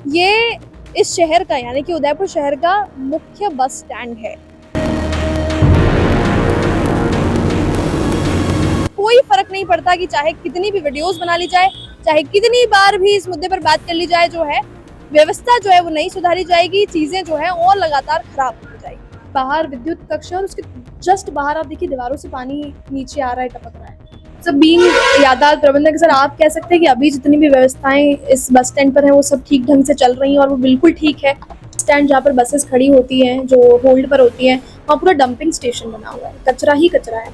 ये इस शहर का यानी कि उदयपुर शहर का मुख्य बस स्टैंड है। कोई फर्क नहीं पड़ता कि चाहे कितनी भी वीडियोस बना ली जाए, चाहे कितनी बार भी इस मुद्दे पर बात कर ली जाए, जो है व्यवस्था जो है वो नहीं सुधारी जाएगी, चीजें जो है और लगातार खराब होती जाएगी। बाहर विद्युत कक्ष और उसके जस्ट बाहर आप देखिए दीवारों से पानी नीचे आ रहा है, टपक रहा है। सब बीइंग यातायात प्रबंधक सर, आप कह सकते हैं कि अभी जितनी भी व्यवस्थाएं इस बस स्टैंड पर है वो सब ठीक ढंग से चल रही हैं और वो बिल्कुल ठीक है। स्टैंड जहाँ पर बसेस खड़ी होती हैं, जो होल्ड पर होती हैं, वहाँ पूरा डंपिंग स्टेशन बना हुआ है, कचरा ही कचरा है।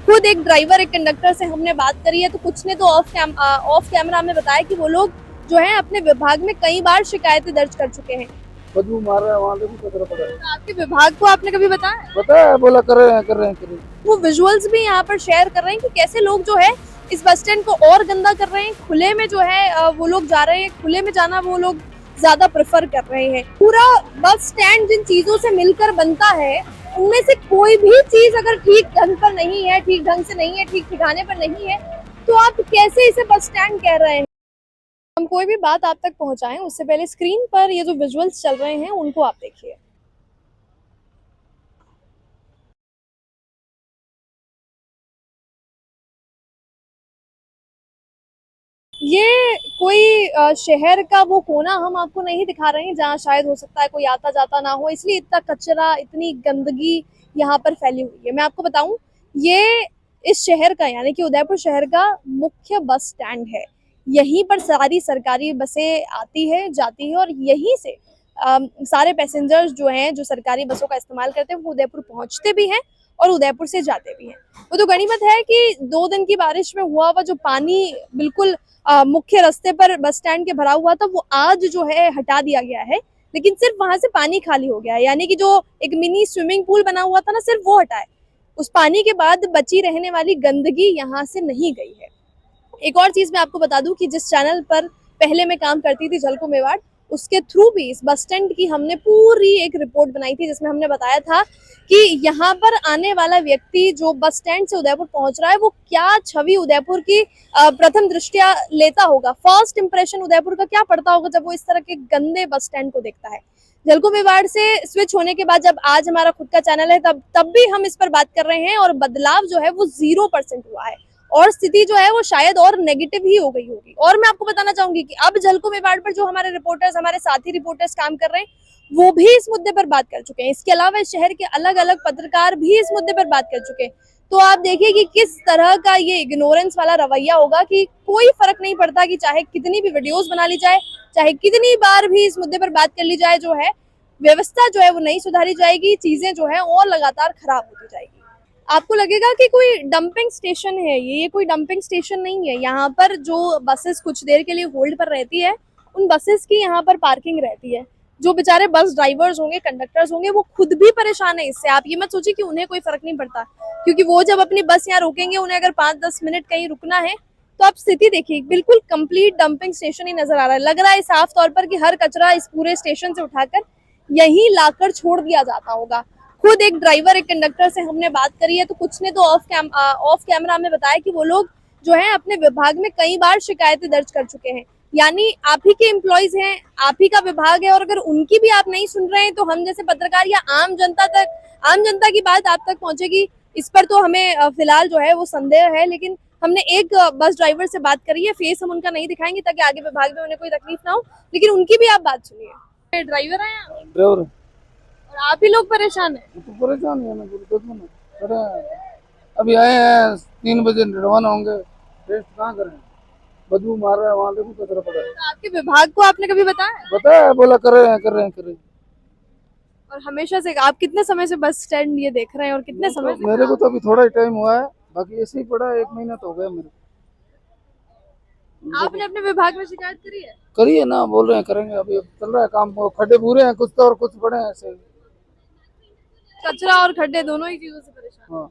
खुद एक ड्राइवर, एक कंडक्टर से हमने बात करी है, तो कुछ ने तो ऑफ कैमरा हमें बताया कि वो लोग जो है अपने विभाग में कई बार शिकायतें दर्ज कर चुके हैं। बदबू मार रहा है, वहाँ देखो कचरा पड़ा है। तो आपके विभाग को आपने कभी बताया? बताया, बोला कर रहे हैं कर रहे हैं कर रहे हैं। वो विजुअल्स भी यहाँ पर शेयर कर रहे हैं कि कैसे लोग जो है इस बस स्टैंड को और गंदा कर रहे हैं। खुले में जो है वो लोग जा रहे हैं, खुले में जाना वो लोग ज्यादा प्रेफर कर रहे हैं। पूरा बस स्टैंड जिन चीजों से मिलकर बनता है, उनमें से कोई भी चीज अगर ठीक ढंग पर नहीं है, ठीक ढंग से नहीं है, ठीक ठिकाने पर नहीं है, तो आप कैसे इसे बस स्टैंड कह रहे हैं? हम कोई भी बात आप तक पहुंचाएं उससे पहले स्क्रीन पर ये जो विजुअल्स चल रहे हैं उनको आप देखिए। ये कोई शहर का वो कोना हम आपको नहीं दिखा रहे हैं जहाँ शायद हो सकता है कोई आता जाता ना हो, इसलिए इतना कचरा, इतनी गंदगी यहाँ पर फैली हुई है। मैं आपको बताऊं, ये इस शहर का यानी कि उदयपुर शहर का मुख्य बस स्टैंड है। यहीं पर सारी सरकारी बसें आती है, जाती है और यहीं से सारे पैसेंजर्स जो हैं, जो सरकारी बसों का इस्तेमाल करते हैं, वो उदयपुर पहुंचते भी हैं और उदयपुर से जाते भी हैं। वो तो गनीमत है कि 2 दिन की बारिश में हुआ हुआ जो पानी बिल्कुल मुख्य रास्ते पर बस स्टैंड के भरा हुआ था, वो आज जो है हटा दिया गया है। लेकिन सिर्फ वहां से पानी खाली हो गया है, यानी कि जो एक मिनी स्विमिंग पूल बना हुआ था ना, सिर्फ वो हटा है। उस पानी के बाद बची रहने वाली गंदगी यहाँ से नहीं गई है। एक और चीज मैं आपको बता दूं कि जिस चैनल पर पहले मैं काम करती थी, झलको मेवाड़, उसके थ्रू भी इस बस स्टैंड की हमने पूरी एक रिपोर्ट बनाई थी, जिसमें हमने बताया था कि यहाँ पर आने वाला व्यक्ति जो बस स्टैंड से उदयपुर पहुंच रहा है, वो क्या छवि उदयपुर की प्रथम दृष्टया लेता होगा, फर्स्ट इंप्रेशन उदयपुर का क्या पड़ता होगा जब वो इस तरह के गंदे बस स्टैंड को देखता है। झलको मेवाड़ से स्विच होने के बाद जब आज हमारा खुद का चैनल है, तब भी हम इस पर बात कर रहे हैं और बदलाव जो है वो 0% हुआ है और स्थिति जो है वो शायद और नेगेटिव ही हो गई होगी। और मैं आपको बताना चाहूंगी कि अब झलको मेवाड़ पर जो हमारे रिपोर्टर्स, हमारे साथी रिपोर्टर्स काम कर रहे हैं, वो भी इस मुद्दे पर बात कर चुके हैं। इसके अलावा इस शहर के अलग अलग पत्रकार भी इस मुद्दे पर बात कर चुके हैं। तो आप देखिए कि किस तरह का ये इग्नोरेंस वाला रवैया होगा कि कोई फर्क नहीं पड़ता कि चाहे कितनी भी वीडियोस बना ली जाए, चाहे कितनी बार भी इस मुद्दे पर बात कर ली जाए, जो है व्यवस्था जो है वो नहीं सुधारी जाएगी, चीजें जो है और लगातार खराब होती जाएगी। आपको लगेगा कि कोई डंपिंग स्टेशन है, ये कोई डंपिंग स्टेशन नहीं है। यहाँ पर जो बसेस कुछ देर के लिए होल्ड पर रहती है, उन बसेस की यहाँ पर पार्किंग रहती है। जो बेचारे बस ड्राइवर्स होंगे, कंडक्टर्स होंगे, वो खुद भी परेशान है इससे। आप ये मत सोचिए कि उन्हें कोई फर्क नहीं पड़ता, क्योंकि वो जब अपनी बस यहाँ रोकेंगे, उन्हें अगर 5-10 मिनट कहीं रुकना है, तो आप स्थिति देखिए, बिल्कुल कंप्लीट डंपिंग स्टेशन ही नजर आ रहा है। लग रहा है साफ तौर पर कि हर कचरा इस पूरे स्टेशन से उठाकर यहीं लाकर छोड़ दिया जाता होगा। खुद एक ड्राइवर, एक कंडक्टर से हमने बात करी है, तो कुछ ने तो ऑफ कैमरा हमें बताया कि वो लोग जो है अपने विभाग में कई बार शिकायतें दर्ज कर चुके हैं। यानी आप ही के एम्प्लॉयज हैं, आप ही का विभाग है, और अगर उनकी भी आप नहीं सुन रहे हैं, तो हम जैसे पत्रकार या आम जनता की बात आप तक पहुंचेगी, इस पर तो हमें फिलहाल जो है वो संदेह है। लेकिन हमने एक बस ड्राइवर से बात करी है, फेस हम उनका नहीं दिखाएंगे ताकि आगे विभाग में उन्हें कोई तकलीफ ना हो, लेकिन उनकी भी आप बात सुनिए। ड्राइवर है ड्राइवर और आप ही लोग परेशान है। तो परेशान है ना, देखो ना खड़े हैं। अभी आए हैं, 3 बजे रवाना होंगे, रेस्ट कहाँ करें। बदबू मार रहा है, वहाँ देखो कचरा पड़ा है। तो आपके विभाग को आपने कभी बताया? बताया, बोला कर रहे हैं कर रहे हैं कर रहे हैं। और हमेशा से आप कितने समय से बस स्टैंड ये देख रहे हैं और कितने समय से? मेरे को तो अभी थोड़ा ही टाइम हुआ है, बाकी ऐसे ही पड़ा है, 1 महीना तो हो गया मेरे को। आपने अपने विभाग में शिकायत करी है? करिए ना, बोल रहे हैं करेंगे, अभी अब चल रहा है काम। वो खड्डे पूरे हैं कुछ तो, और कुछ बड़े हैं ऐसे। कचरा और खड्डे दोनों ही चीजों से परेशान। हाँ,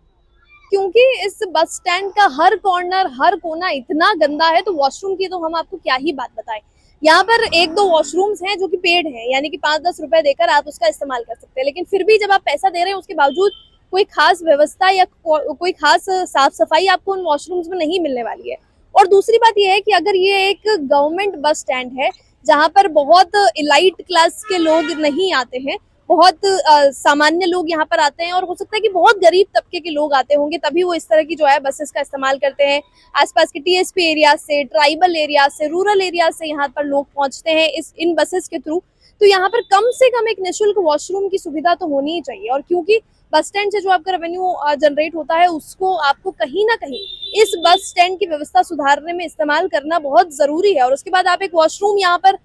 क्योंकि इस बस स्टैंड का हर कॉर्नर, हर कोना इतना गंदा है, तो वॉशरूम की तो हम आपको क्या ही बात बताएं। यहाँ पर 1-2 वॉशरूम्स हैं जो कि पेड हैं, यानी कि 5-10 रुपए देकर आप उसका इस्तेमाल कर सकते हैं। लेकिन फिर भी जब आप पैसा दे रहे हैं, उसके बावजूद कोई खास व्यवस्था या कोई खास साफ सफाई आपको उन वॉशरूम्स में नहीं मिलने वाली है। और दूसरी बात यह है कि अगर ये एक गवर्नमेंट बस स्टैंड है, जहाँ पर बहुत इलाइट क्लास के लोग नहीं आते हैं, बहुत सामान्य लोग यहाँ पर आते हैं, और हो सकता है कि बहुत गरीब तबके के लोग आते होंगे, तभी वो इस तरह की जो है बसेस का इस्तेमाल करते हैं। आसपास के टीएसपी एरिया से, ट्राइबल एरिया से, रूरल एरिया से यहाँ पर लोग पहुंचते हैं इन बसेस के थ्रू। तो यहाँ पर कम से कम एक निःशुल्क वॉशरूम की सुविधा तो होनी ही चाहिए, और क्योंकि बस स्टैंड से जो आपका रेवेन्यू जनरेट होता है, उसको आपको कहीं ना कहीं इस बस स्टैंड की व्यवस्था सुधारने में इस्तेमाल करना बहुत जरूरी है। और उसके बाद आप एक वॉशरूम यहाँ पर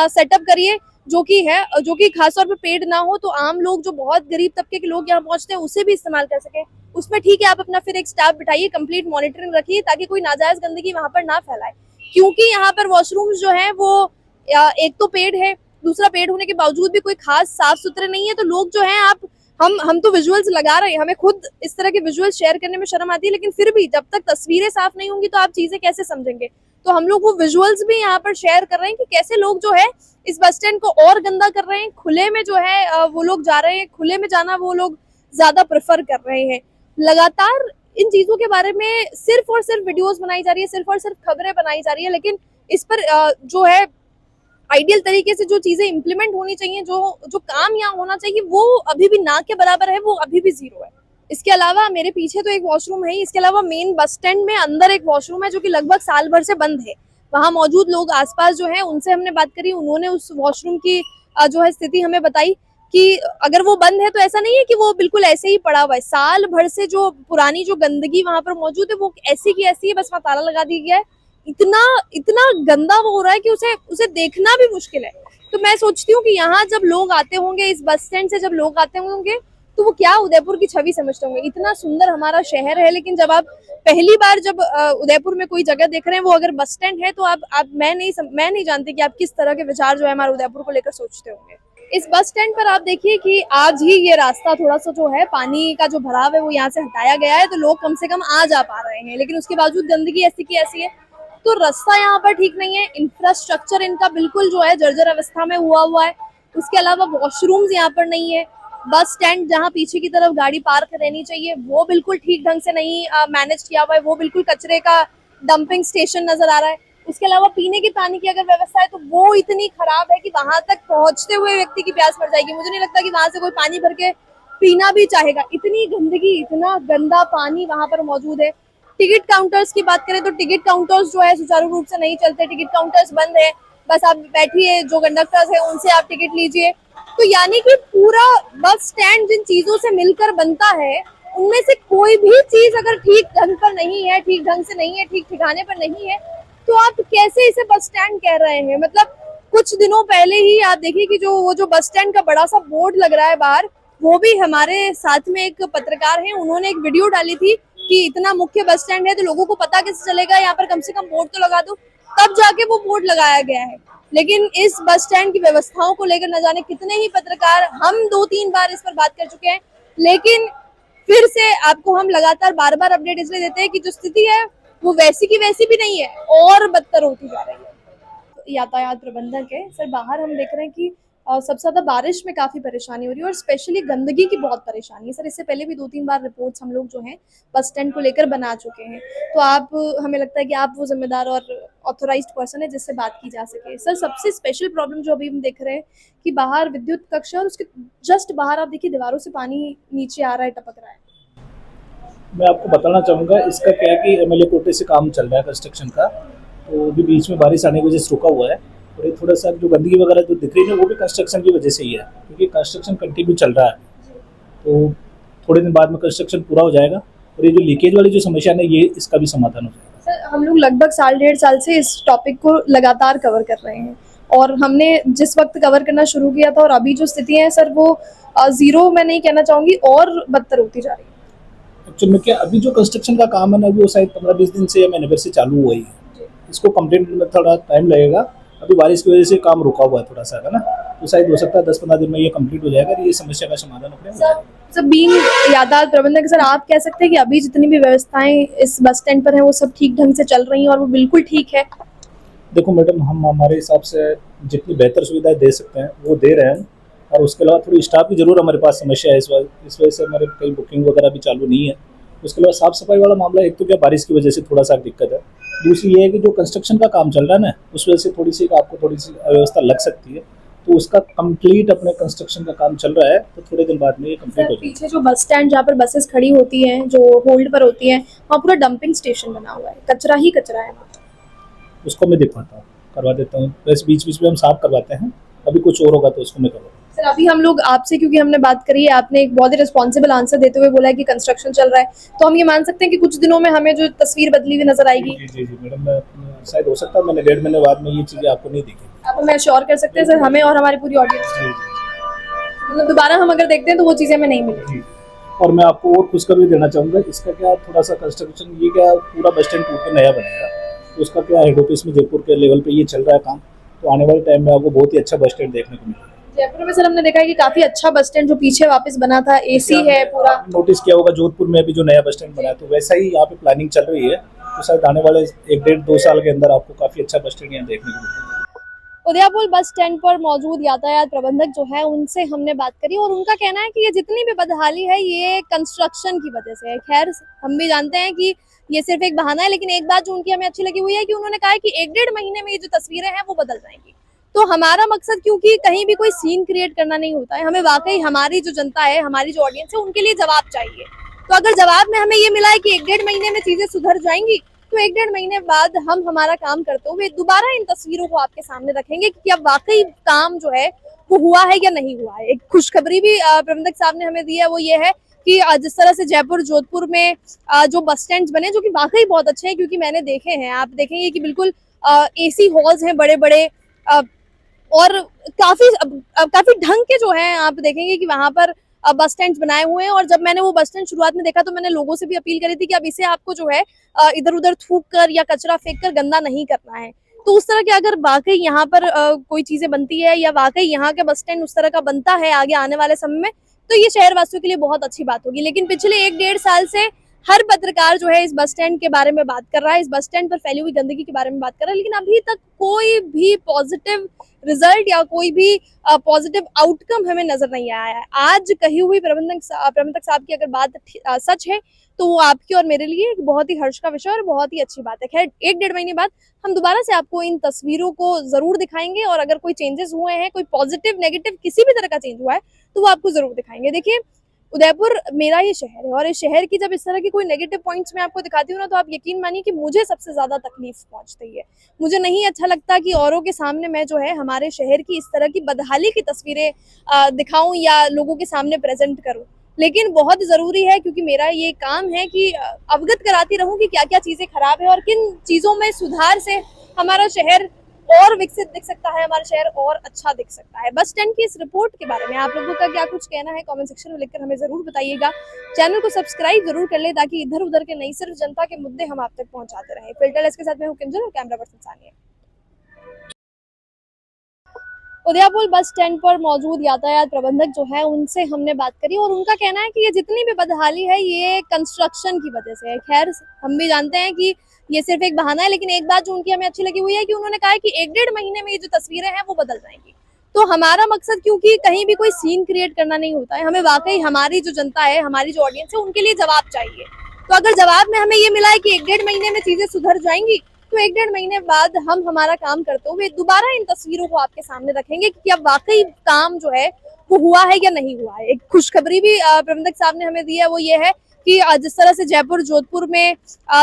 सेटअप करिए जो कि खासतौर पर पेड ना हो, तो आम लोग जो बहुत गरीब तबके के लोग यहाँ पहुंचते हैं उसे भी इस्तेमाल कर सके। उसमें ठीक है, आप अपना फिर एक स्टाफ बिठाइए, कंप्लीट मॉनिटरिंग रखिए, ताकि कोई नाजायज गंदगी वहां पर ना फैलाए। क्योंकि यहाँ पर वॉशरूम्स जो है वो एक तो पेड है, दूसरा पेड होने के बावजूद भी कोई खास साफ सुथरे नहीं है। तो लोग जो है, आप हम तो विजुअल्स लगा रहे हैं, हमें खुद इस तरह के विजुअल्स शेयर करने में शर्म आती है, लेकिन फिर भी जब तक तस्वीरें साफ नहीं होंगी तो आप चीजें कैसे समझेंगे। तो हम लोग वो विजुअल्स भी यहाँ पर शेयर कर रहे हैं कि कैसे लोग जो है इस बस स्टैंड को और गंदा कर रहे हैं। खुले में जो है वो लोग जा रहे हैं, खुले में जाना वो लोग ज्यादा प्रेफर कर रहे हैं। लगातार इन चीजों के बारे में सिर्फ और सिर्फ वीडियोस बनाई जा रही है, सिर्फ और सिर्फ खबरें बनाई जा रही है, लेकिन इस पर जो है आइडियल तरीके से जो चीजें इंप्लीमेंट होनी चाहिए, जो काम यहाँ होना चाहिए, वो अभी भी ना के बराबर है, वो अभी भी जीरो है। इसके अलावा मेरे पीछे तो एक वॉशरूम है, इसके अलावा मेन बस स्टैंड में अंदर एक वॉशरूम है जो कि लगभग साल भर से बंद है। वहां मौजूद लोग आसपास जो है उनसे हमने बात करी, उन्होंने उस वॉशरूम की जो है स्थिति हमें बताई कि अगर वो बंद है तो ऐसा नहीं है कि वो बिल्कुल ऐसे ही पड़ा हुआ है। साल भर से जो पुरानी जो गंदगी वहां पर मौजूद है वो ऐसी की ऐसी है, बस वहां ताला लगा दिया गया है। इतना इतना गंदा वो हो रहा है कि उसे देखना भी मुश्किल है। तो मैं सोचती हूँ कि यहाँ जब लोग आते होंगे, इस बस स्टैंड से जब लोग आते होंगे, तो वो क्या उदयपुर की छवि समझते होंगे। इतना सुंदर हमारा शहर है, लेकिन जब आप पहली बार जब उदयपुर में कोई जगह देख रहे हैं, वो अगर बस स्टैंड है, तो आप मैं नहीं जानती कि आप किस तरह के विचार जो है हमारे उदयपुर को लेकर सोचते होंगे। इस बस स्टैंड पर आप देखिए कि आज ही ये रास्ता थोड़ा सा जो है पानी का जो भराव है वो यहाँ से हटाया गया है, तो लोग कम से कम आ जा पा रहे हैं, लेकिन उसके बावजूद गंदगी ऐसी की ऐसी है। तो रास्ता यहाँ पर ठीक नहीं है, इंफ्रास्ट्रक्चर इनका बिल्कुल जो है जर्जर अवस्था में हुआ है। उसके अलावा वॉशरूम्स यहाँ पर नहीं है। बस स्टैंड जहाँ पीछे की तरफ गाड़ी पार्क रहनी चाहिए वो बिल्कुल ठीक ढंग से नहीं मैनेज किया हुआ है, वो बिल्कुल कचरे का डंपिंग स्टेशन नजर आ रहा है। उसके अलावा पीने के पानी की अगर व्यवस्था है तो वो इतनी खराब है कि वहां तक पहुंचते हुए व्यक्ति की प्यास मर जाएगी। मुझे नहीं लगता कि वहां से कोई पानी भर के पीना भी चाहेगा, इतनी गंदगी, इतना गंदा पानी वहां पर मौजूद है। टिकट काउंटर्स की बात करें तो टिकट काउंटर्स जो है सुचारू रूप से नहीं चलते, टिकट काउंटर्स बंद है। बस आप बैठिए, जो कंडक्टर्स है उनसे आप टिकट लीजिए। तो यानी कि पूरा बस स्टैंड जिन चीजों से मिलकर बनता है, उनमें से कोई भी चीज अगर ठीक ढंग पर नहीं है, ठीक ढंग से नहीं है, ठीक ठिकाने पर नहीं है, तो आप कैसे इसे बस स्टैंड कह रहे हैं। मतलब कुछ दिनों पहले ही आप देखिए कि वो जो बस स्टैंड का बड़ा सा बोर्ड लग रहा है बाहर, वो भी हमारे साथ में एक पत्रकार है, उन्होंने एक वीडियो डाली थी कि इतना मुख्य बस स्टैंड है तो लोगों को पता कैसे चलेगा, यहाँ पर कम से कम बोर्ड तो लगा दो। तब जाके वो बोर्ड लगाया गया है। लेकिन इस बस स्टैंड की व्यवस्थाओं को लेकर न जाने कितने ही पत्रकार, हम 2-3 बार इस पर बात कर चुके हैं, लेकिन फिर से आपको हम लगातार बार बार अपडेट इसलिए देते हैं कि जो स्थिति है वो वैसी की वैसी भी नहीं है, और बदतर होती जा रही है। यातायात प्रबंधक है सर, बाहर हम देख रहे हैं कि सबसे ज्यादा बारिश में काफी परेशानी हो रही है, और स्पेशली गंदगी की बहुत परेशानी है सर। इससे पहले भी 2-3 बार रिपोर्ट्स हम लोग जो हैं बस स्टैंड को लेकर बना चुके हैं। तो आप, हमें लगता है कि आप वो जिम्मेदार और ऑथोराइज्ड पर्सन है जिससे बात की जा सके। सर सबसे स्पेशल प्रॉब्लम जो अभी हम देख रहे हैं कि बाहर विद्युत कक्ष है, और उसके जस्ट बाहर आप देखिए दीवारों से पानी नीचे आ रहा है, टपक रहा है। मैं आपको बताना चाहूँगा, इसका क्या है कि एमएलए कोटे से काम चल रहा है कंस्ट्रक्शन का, तो अभी बीच में बारिश आने की वजह से रुका हुआ है। और ये थोड़ा सा जो गंदगी वगैरह जो दिख रही है वो भी कंस्ट्रक्शन की वजह से ही है, क्योंकि कंस्ट्रक्शन कंटिन्यू चल रहा है। तो थोड़े दिन बाद में कंस्ट्रक्शन पूरा हो जाएगा, और ये जो लीकेज वाली जो समस्या है ये इसका भी समाधान हो जाएगा। सर हम लोग लगभग 1.5 साल से इस टॉपिक को लगातार कवर कर रहे हैं, और हमने जिस वक्त कवर करना शुरू किया था और अभी जो स्थिति है सर वो जीरो मैं नहीं कहना चाहूँगी, और बदतर होती जा रही है। एक्चुअली में क्या, अभी जो कंस्ट्रक्शन का काम है ना, वो शायद 15-20 दिन से या महीने से चालू हुआ ही है। इसको कंप्लीट में थोड़ा टाइम लगेगा, अभी बारिश की वजह से काम रुका हुआ है थोड़ा सा, है ना, तो शायद हो सकता है 10-15 दिन में ये कंप्लीट हो जाएगा, ये समस्या का समाधान अपने हो जाएगा। सर बीइंग यातायात प्रबंधक सर, आप कह सकते हैं कि अभी जितनी भी व्यवस्थाएं इस बस स्टैंड पर हैं वो सब ठीक ढंग से चल रही हैं और वो बिल्कुल ठीक है? देखो मैडम, हम हमारे हिसाब से जितनी बेहतर सुविधाएं दे सकते हैं वो दे रहे हैं, और उसके अलावा थोड़ी स्टाफ की जरूर हमारे पास समस्या है इस वजह से हमारे कई बुकिंग वगैरह भी चालू नहीं है, उसके अलावा साफ सफाई वाला मामला, एक तो क्या बारिश की वजह से थोड़ा सा दिक्कत है, दूसरी ये है कि जो कंस्ट्रक्शन का काम चल रहा है ना, उस वजह से आपको थोड़ी सी अव्यवस्था लग सकती है। तो उसका कंप्लीट अपने कंस्ट्रक्शन का काम चल रहा है, तो थोड़े दिन बाद में ये कंप्लीट हो जाएगा। पीछे जो बस स्टैंड जहाँ पर बसेस खड़ी होती हैं, जो होल्ड पर होती हैं, वहाँ पूरा डंपिंग स्टेशन बना हुआ है, कचरा ही कचरा है वहाँ पर। उसको मैं दिखवाता हूँ, करवा देता हूँ, बस बीच बीच में हम साफ करवाते हैं। अभी कुछ और होगा तो उसको मैं करवा। सर अभी हम लोग आपसे, क्योंकि हमने बात करी है, आपने एक बहुत ही रिस्पॉन्सिबल आंसर देते हुए बोला है कि कंस्ट्रक्शन चल रहा है, तो हम ये मान सकते हैं कि कुछ दिनों में हमें जो तस्वीर बदली हुई नजर आएगी। जी जी जी मैडम, शायद हो सकता है मैंने 1.5 महीने बाद में ये चीज़ें आपको नहीं दिखी। आप हमें श्योर कर सकते हैं सर, हमें और हमारी पूरी ऑडियंस, जी जी मतलब दोबारा हम अगर देखते हैं तो वो चीजें हमें नहीं मिलेगी। जी। और मैं आपको और खुशखबरी देना चाहूँगा, इसका क्या थोड़ा सा कंस्ट्रक्शन, ये क्या पूरा बस स्टैंड टूट के नया बनेगा, तो उसका क्या हेड ऑफिस में जयपुर के लेवल पे ये चल रहा है काम, तो आने वाले टाइम में आपको बहुत ही अच्छा बस स्टैंड देखने को मिलेगा। जयपुर में सर हमने देखा है कि काफी अच्छा बस स्टैंड जो पीछे वापस बना था, एसी है पूरा। नोटिस किया होगा जोधपुर में अभी जो नया बस स्टैंड बना है, तो वैसा ही यहाँ पे प्लानिंग चल रही है, तो शायद आने वाले 1-1.5-2 साल के अंदर आपको काफी अच्छा बस स्टैंड यहाँ देखने को मिलेगा। उदयपुर बस स्टैंड पर मौजूद यातायात प्रबंधक जो है, उनसे हमने बात करी और उनका कहना है कि ये जितनी भी बदहाली है ये कंस्ट्रक्शन की वजह से है। खैर हम भी जानते हैं कि ये सिर्फ एक बहाना है, लेकिन एक बात जो उनकी हमें अच्छी लगी हुई है कि उन्होंने कहा है कि 1-1.5 महीने में ये जो तस्वीरें हैं वो बदल जाएंगी। तो हमारा मकसद, क्योंकि कहीं भी कोई सीन क्रिएट करना नहीं होता है, हमें वाकई हमारी जो जनता है, हमारी जो ऑडियंस है, उनके लिए जवाब चाहिए। तो अगर जवाब में हमें ये मिला है कि 1-1.5 महीने में चीजें सुधर जाएंगी, तो 1-1.5 महीने बाद हम हमारा काम करते हुए दोबारा इन तस्वीरों को आपके सामने रखेंगे कि अब वाकई काम जो है वो हुआ है या नहीं हुआ है। एक खुशखबरी भी प्रबंधक साहब ने हमें दी है, वो ये है कि जिस तरह से जयपुर जोधपुर में जो बस स्टैंड बने, जो कि वाकई बहुत अच्छे हैं, क्योंकि मैंने देखे हैं, आप देखेंगे कि बिल्कुल एसी हॉल्स हैं बड़े बड़े, और काफी ढंग के जो हैं, आप देखेंगे कि वहां पर बस स्टैंड बनाए हुए हैं। और जब मैंने वो बस स्टैंड शुरुआत में देखा तो मैंने लोगों से भी अपील करी थी कि अब इसे आपको जो है इधर उधर थूक कर या कचरा फेंक कर गंदा नहीं करना है। तो उस तरह के अगर वाकई यहाँ पर कोई चीजें बनती है या वाकई यहाँ का बस स्टैंड उस तरह का बनता है आगे आने वाले समय में, तो ये शहर वासियों के लिए बहुत अच्छी बात होगी। लेकिन पिछले 1-1.5 साल से हर पत्रकार जो है इस बस स्टैंड के बारे में बात कर रहा है, इस बस स्टैंड पर फैली हुई गंदगी के बारे में बात कर रहा है, लेकिन अभी तक कोई भी पॉजिटिव रिजल्ट या कोई भी पॉजिटिव आउटकम हमें नजर नहीं आया है। आज कही हुई प्रबंधक साहब की अगर बात सच है, तो वो आपकी और मेरे लिए एक बहुत ही हर्ष का विषय और बहुत ही अच्छी बात है। खैर 1-1.5 महीने बाद हम दोबारा से आपको इन तस्वीरों को जरूर दिखाएंगे, और अगर कोई चेंजेस हुए हैं, कोई पॉजिटिव नेगेटिव किसी भी तरह का चेंज हुआ है, तो वो आपको जरूर दिखाएंगे। देखिए, उदयपुर मेरा ये शहर है, और इस शहर की जब इस तरह की कोई नेगेटिव पॉइंट्स मैं आपको दिखाती हूँ ना, तो आप यकीन मानिए कि मुझे सबसे ज्यादा तकलीफ पहुंचती है। मुझे नहीं अच्छा लगता कि औरों के सामने मैं जो है हमारे शहर की इस तरह की बदहाली की तस्वीरें दिखाऊं या लोगों के सामने प्रेजेंट करूं, लेकिन बहुत जरूरी है, क्योंकि मेरा ये काम है कि अवगत कराती रहूं कि क्या क्या चीजें खराब है और किन चीजों में सुधार से हमारा शहर और विकसित दिख सकता है, हमारा शहर और अच्छा दिख सकता है। बस स्टैंड की इस रिपोर्ट के बारे में आप लोगों का क्या कुछ कहना है, कमेंट सेक्शन में लिखकर हमें जरूर बताइएगा। चैनल को सब्सक्राइब जरूर कर ले, ताकि इधर उधर के नहीं, सिर्फ जनता के मुद्दे हम आप तक पहुंचाते रहे। फिल्टरलेस के साथ मैं हूं किंजल और camera person Sania. Udaipur bus stand पर मौजूद यातायात प्रबंधक जो है, उनसे हमने बात करी और उनका कहना है कि ये जितनी भी बदहाली है ये कंस्ट्रक्शन की वजह से है। खैर हम भी जानते हैं कि ये सिर्फ एक बहाना है, लेकिन एक बात जो उनकी हमें अच्छी लगी हुई है कि उन्होंने कहा है कि 1-1.5 महीने में ये जो तस्वीरें हैं वो बदल जाएंगी। तो हमारा मकसद, क्योंकि कहीं भी कोई सीन क्रिएट करना नहीं होता है, हमें वाकई हमारी जो जनता है, हमारी जो ऑडियंस है, उनके लिए जवाब चाहिए। तो अगर जवाब में हमें ये मिला है कि 1-1.5 महीने में चीजें सुधर जाएंगी, तो 1-1.5 महीने बाद हम हमारा काम करते हुए दोबारा इन तस्वीरों को आपके सामने रखेंगे कि अब वाकई काम जो है वो हुआ है या नहीं हुआ है। एक खुशखबरी भी प्रबंधक साहब ने हमें दी है, वो ये है कि जिस तरह से जयपुर जोधपुर में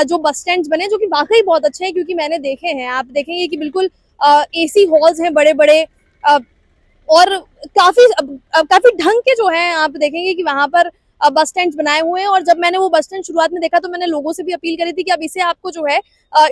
जो बस स्टैंड बने, जो कि वाकई बहुत अच्छे हैं, क्योंकि मैंने देखे हैं, आप देखेंगे कि बिल्कुल एसी हॉल्स हैं बड़े बड़े, और काफी ढंग के जो हैं, आप देखेंगे कि वहां पर बस स्टैंड बनाए हुए हैं। और जब मैंने वो बस स्टैंड शुरुआत में देखा तो मैंने लोगों से भी अपील करी थी कि अब इसे आपको जो है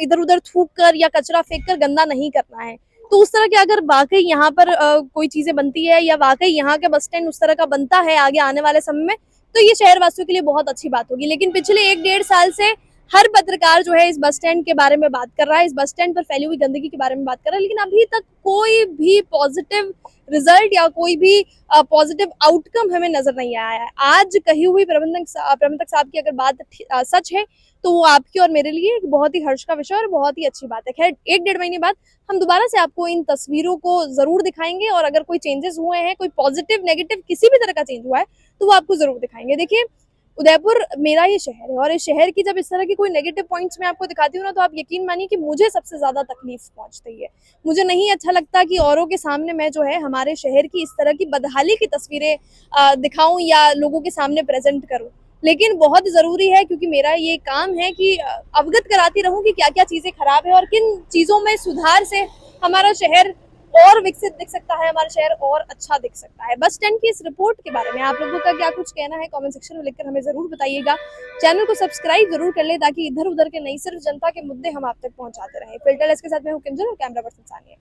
इधर उधर थूक कर या कचरा फेंक कर गंदा नहीं करना है। तो उस तरह के अगर वाकई यहाँ पर कोई चीजें बनती है या वाकई यहाँ का बस स्टैंड उस तरह का बनता है आगे आने वाले समय में, तो ये शहर वासियों के लिए बहुत अच्छी बात होगी। लेकिन पिछले 1-1.5 साल से हर पत्रकार जो है इस बस स्टैंड के बारे में बात कर रहा है, इस बस स्टैंड पर फैली हुई गंदगी के बारे में बात कर रहा है, लेकिन अभी तक कोई भी पॉजिटिव रिजल्ट या कोई भी पॉजिटिव आउटकम हमें नजर नहीं आया है। आज कही हुई प्रबंधक साहब की अगर बात सच है, तो वो आपकी और मेरे लिए एक बहुत ही हर्ष का विषय और बहुत ही अच्छी बात है। खैर 1-1.5 महीने बाद हम दोबारा से आपको इन तस्वीरों को जरूर दिखाएंगे, और अगर कोई चेंजेस हुए हैं, कोई पॉजिटिव नेगेटिव किसी भी तरह का चेंज हुआ है, तो वो आपको जरूर दिखाएंगे। देखिए, उदयपुर मेरा ये शहर है और इस शहर की जब इस तरह की कोई नेगेटिव पॉइंट्स मैं आपको दिखाती हूँ ना, तो आप यकीन मानिए कि मुझे सबसे ज़्यादा तकलीफ पहुंचती है। मुझे नहीं अच्छा लगता कि औरों के सामने मैं जो है हमारे शहर की इस तरह की बदहाली की तस्वीरें दिखाऊं या लोगों के सामने प्रेजेंट करूं, लेकिन बहुत ज़रूरी है क्योंकि मेरा ये काम है कि अवगत कराती रहूं कि क्या क्या चीज़ें खराब है और किन चीज़ों में सुधार से हमारा शहर और विकसित दिख सकता है, हमारा शहर और अच्छा दिख सकता है। बस स्टैंड की इस रिपोर्ट के बारे में आप लोगों का क्या कुछ कहना है, कमेंट सेक्शन में लिखकर हमें ज़रूर बताइएगा। चैनल को सब्सक्राइब जरूर कर ले ताकि इधर उधर के नहीं सिर्फ जनता के मुद्दे हम आप तक पहुंचाते रहें। फिल्टरलेस के साथ मैं हूं किंजल और कैमरा पर्सन सानिया।